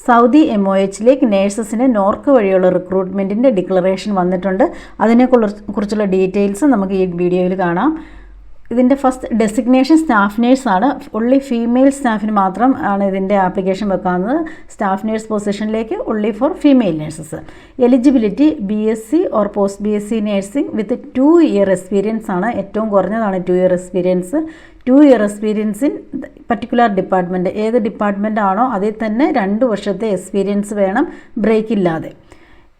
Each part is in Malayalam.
സൗദി MOHലേക്ക് നേഴ്സസിന് നോർക്ക് വഴിയുള്ള റിക്രൂട്ട്മെൻറ്റിൻ്റെ ഡിക്ലറേഷൻ വന്നിട്ടുണ്ട്. അതിനെക്കുറിച്ചുള്ള ഡീറ്റെയിൽസ് നമുക്ക് ഈ വീഡിയോയിൽ കാണാം. ഇതിൻ്റെ ഫസ്റ്റ് ഡെസിഗ്നേഷൻ സ്റ്റാഫ് നേഴ്സാണ്. ഒൺലി ഫീമെയിൽ സ്റ്റാഫിന് മാത്രം ആണ് ഇതിൻ്റെ ആപ്ലിക്കേഷൻ വെക്കാവുന്നത്. സ്റ്റാഫ് നേഴ്സ് പൊസിഷനിലേക്ക് only for female nurses. Eligibility BSc or post BSc nursing with 2 year experience ആണ്. ഏറ്റവും കുറഞ്ഞതാണ് 2 year experience. 2 year experience in particular department, ഏത് ഡിപ്പാർട്ട്മെൻ്റ് ആണോ അതിൽ തന്നെ 2 വർഷത്തെ എക്സ്പീരിയൻസ് വേണം, ബ്രേക്ക് ഇല്ലാതെ.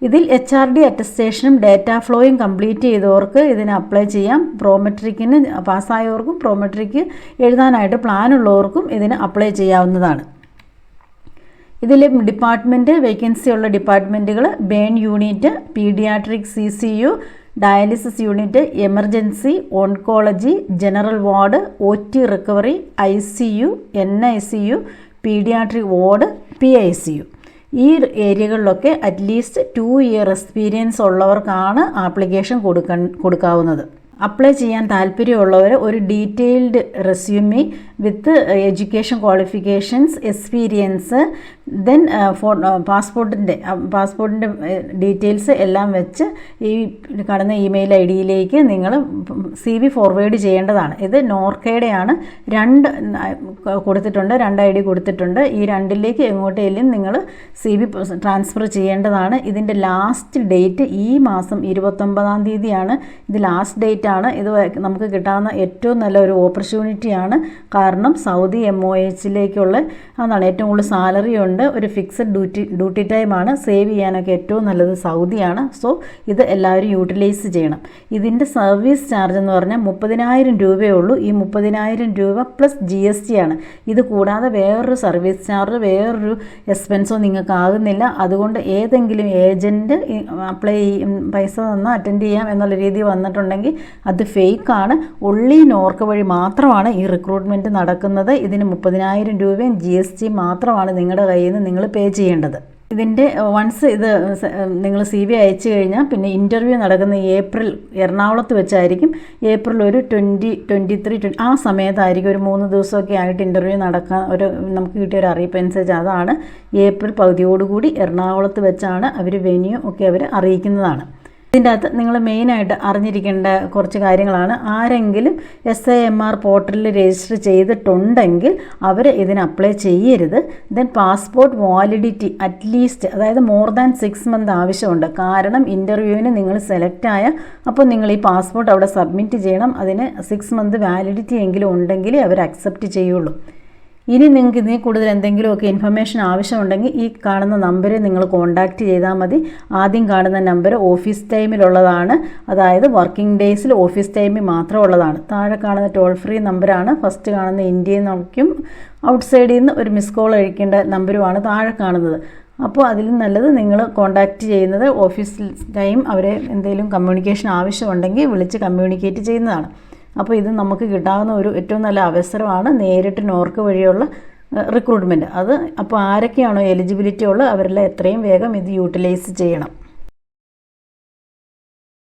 ഇതിൽ HRD അറ്റസ്റ്റേഷനും ഡാറ്റ ഫ്ലോയും കംപ്ലീറ്റ് ചെയ്തവർക്ക് ഇതിന് അപ്ലൈ ചെയ്യാം. പ്രോമെട്രിക്കിന് പാസ്സായവർക്കും പ്രോമെട്രിക്ക് എഴുതാനായിട്ട് പ്ലാനുള്ളവർക്കും ഇതിന് അപ്ലൈ ചെയ്യാവുന്നതാണ്. ഇതിൽ ഡിപ്പാർട്ട്മെൻറ്റ് വേക്കൻസി ഉള്ള ഡിപ്പാർട്ട്മെൻറ്റുകൾ burn unit, paediatric CCU, dialysis unit, emergency, oncology, general ward, OT recovery, ICU, NICU, paediatric ward, PICU. ഈ ഏരിയകളിലൊക്കെ അറ്റ്ലീസ്റ്റ് 2 year എക്സ്പീരിയൻസ് ഉള്ളവർക്കാണ് ആപ്ലിക്കേഷൻ കൊടുക്കാവുന്നത്. അപ്ലൈ ചെയ്യാൻ താല്പര്യമുള്ളവർ ഒരു detailed resume with education qualifications, experience, then പാസ്പോർട്ടിൻ്റെ ഡീറ്റെയിൽസ് എല്ലാം വെച്ച് ഈ കാണുന്ന ഇമെയിൽ ID നിങ്ങൾ CV ഫോർവേഡ് ചെയ്യേണ്ടതാണ്. ഇത് നോർക്കയുടെയാണ്. 2 കൊടുത്തിട്ടുണ്ട്, 2 ID കൊടുത്തിട്ടുണ്ട്. ഈ 2ലേക്ക് എങ്ങോട്ടേലും നിങ്ങൾ CV ട്രാൻസ്ഫർ ചെയ്യേണ്ടതാണ്. ഇതിൻ്റെ ലാസ്റ്റ് ഡേറ്റ് ഈ മാസം 29-ാം തീയതിയാണ്. ഇത് ലാസ്റ്റ് ഡേറ്റ് ആണ്. ഇത് നമുക്ക് കിട്ടാവുന്ന ഏറ്റവും നല്ല ഒരു ഓപ്പർച്യൂണിറ്റിയാണ്. കാരണം സൗദി MOHലേക്കുള്ള അതാണ് ഏറ്റവും കൂടുതൽ സാലറി ഉണ്ട്. ഒരു ഫിക്സഡ് ഡ്യൂട്ടി ടൈമാണ്. സേവ് ചെയ്യാനൊക്കെ ഏറ്റവും നല്ലത് സൗദിയാണ്. സോ ഇത് എല്ലാവരും യൂട്ടിലൈസ് ചെയ്യണം. ഇതിൻ്റെ സർവീസ് ചാർജ് എന്ന് പറഞ്ഞാൽ 30,000 രൂപയേ ഉള്ളൂ. ഈ 30,000 രൂപ പ്ലസ് GST ആണ്. ഇത് കൂടാതെ വേറൊരു സർവീസ് ചാർജ്, വേറൊരു എക്സ്പെൻസോ നിങ്ങൾക്ക് ആകുന്നില്ല. അതുകൊണ്ട് ഏതെങ്കിലും ഏജൻറ്റ് അപ്ലൈ പൈസ തന്നാൽ അറ്റൻഡ് ചെയ്യാം എന്നുള്ള രീതി വന്നിട്ടുണ്ടെങ്കിൽ അത് ഫേക്കാണ്. ഒൺലി നോർക്ക് വഴി മാത്രമാണ് ഈ റിക്രൂട്ട്മെൻറ്റ് നടക്കുന്നത്. ഇതിന് 30,000 രൂപയും GST മാത്രമാണ് നിങ്ങളുടെ കയ്യിൽ നിന്ന് നിങ്ങൾ പേ ചെയ്യേണ്ടത്. ഇതിൻ്റെ വൺസ് ഇത് നിങ്ങൾ CV അയച്ചു കഴിഞ്ഞാൽ പിന്നെ ഇൻ്റർവ്യൂ നടക്കുന്ന ഏപ്രിൽ എറണാകുളത്ത് വെച്ചായിരിക്കും. ഏപ്രിൽ ഒരു 23 ആ സമയത്തായിരിക്കും. ഒരു 3 ദിവസമൊക്കെ ആയിട്ട് ഇൻ്റർവ്യൂ നടക്കാൻ നമുക്ക് കിട്ടിയ ഒരു അറിയിപ്പ് അനുസരിച്ച് അതാണ്. ഏപ്രിൽ പകുതിയോടുകൂടി എറണാകുളത്ത് വെച്ചാണ് അവർ വെന്യൂ ഒക്കെ അവർ അറിയിക്കുന്നതാണ്. ഇതിൻ്റെ അകത്ത് നിങ്ങൾ മെയിനായിട്ട് അറിഞ്ഞിരിക്കേണ്ട കുറച്ച് കാര്യങ്ങളാണ്. ആരെങ്കിലും SIMR പോർട്ടലിൽ രജിസ്റ്റർ ചെയ്തിട്ടുണ്ടെങ്കിൽ അവർ ഇതിന് അപ്ലൈ ചെയ്യരുത്. ദെൻ പാസ്പോർട്ട് വാലിഡിറ്റി അറ്റ്ലീസ്റ്റ്, അതായത് മോർ ദാൻ 6 months ആവശ്യമുണ്ട്. കാരണം ഇൻ്റർവ്യൂവിന് നിങ്ങൾ സെലക്ട് ആയ അപ്പോൾ നിങ്ങൾ ഈ പാസ്പോർട്ട് അവിടെ സബ്മിറ്റ് ചെയ്യണം. അതിന് 6 months വാലിഡിറ്റി എങ്കിലും ഉണ്ടെങ്കിലേ അവർ അക്സെപ്റ്റ് ചെയ്യുള്ളൂ. ഇനി നിങ്ങൾക്ക് ഇതിൽ കൂടുതൽ എന്തെങ്കിലുമൊക്കെ ഇൻഫർമേഷൻ ആവശ്യമുണ്ടെങ്കിൽ ഈ കാണുന്ന നമ്പറിൽ നിങ്ങൾ കോൺടാക്റ്റ് ചെയ്താൽ മതി. ആദ്യം കാണുന്ന നമ്പർ ഓഫീസ് ടൈമിലുള്ളതാണ്. അതായത് വർക്കിംഗ് ഡേയ്സിൽ ഓഫീസ് ടൈമിൽ മാത്രം ഉള്ളതാണ്. താഴെ കാണുന്ന ടോൾ ഫ്രീ നമ്പറാണ്. ഫസ്റ്റ് കാണുന്ന ഇന്ത്യയിൽ നിന്നും ഔട്ട്സൈഡിൽ നിന്ന് ഒരു മിസ് കോൾ അയക്കേണ്ട നമ്പറുമാണ് താഴെ കാണുന്നത്. അപ്പോൾ അതിൽ നല്ലത് നിങ്ങൾ കോൺടാക്റ്റ് ചെയ്യുന്നത് ഓഫീസ് ടൈം, അവരെ എന്തെങ്കിലും കമ്മ്യൂണിക്കേഷൻ ആവശ്യമുണ്ടെങ്കിൽ വിളിച്ച് കമ്മ്യൂണിക്കേറ്റ് ചെയ്യുന്നതാണ്. അപ്പോൾ ഇത് നമുക്ക് കിട്ടാവുന്ന ഒരു ഏറ്റവും നല്ല അവസരമാണ്. നേരിട്ട് നോർക്ക് വഴിയുള്ള റിക്രൂട്ട്മെൻറ്റ്. അത് അപ്പോൾ ആരൊക്കെയാണോ എലിജിബിലിറ്റി ഉള്ളത് അവരെല്ലാം എത്രയും വേഗം ഇത് യൂട്ടിലൈസ് ചെയ്യണം.